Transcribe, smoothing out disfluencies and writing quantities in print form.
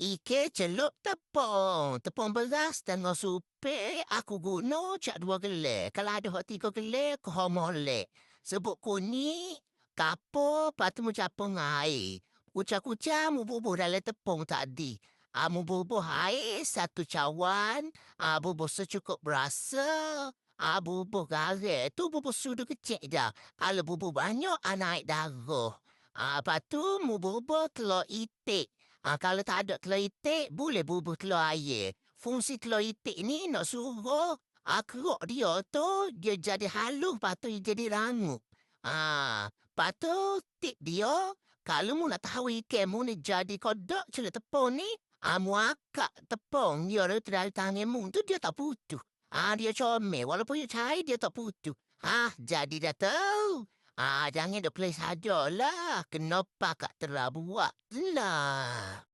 Ike celup tepung, tepung beras dan supe aku guna cak 2 gelas. Kalau ada hot 3 gelas, kau molek. Sebut kunyit, kapur, lepas tu mu capung air. Kucah-kucah mu bubuh dalam tepung tadi. Mu bubuh air 1 cawan, bubuh secukup berasa, bubuh garam. Tu bubuh sudu kecil dah. Kalau bubuh banyak, naik darah. Lepas tu mu bubuh telur itik. Kalau tak ada telur itik, boleh bubuh telur ayam. Fungsi telur itik ni nak suruh keruk dia tu, dia jadi halus, lepas tu dia jadi rangup. Lepas tu tip dia, kalau mu nak tahu ikan mu ni jadi kodok celup tepung ni, mu akak tepung dia tu dari tangan mu tu dia tak putus. Dia comel, walaupun dia cair dia tak putus. Jadi dah tahu. Jangan duk play saja lah. Kenapa kak terlalu buat lah.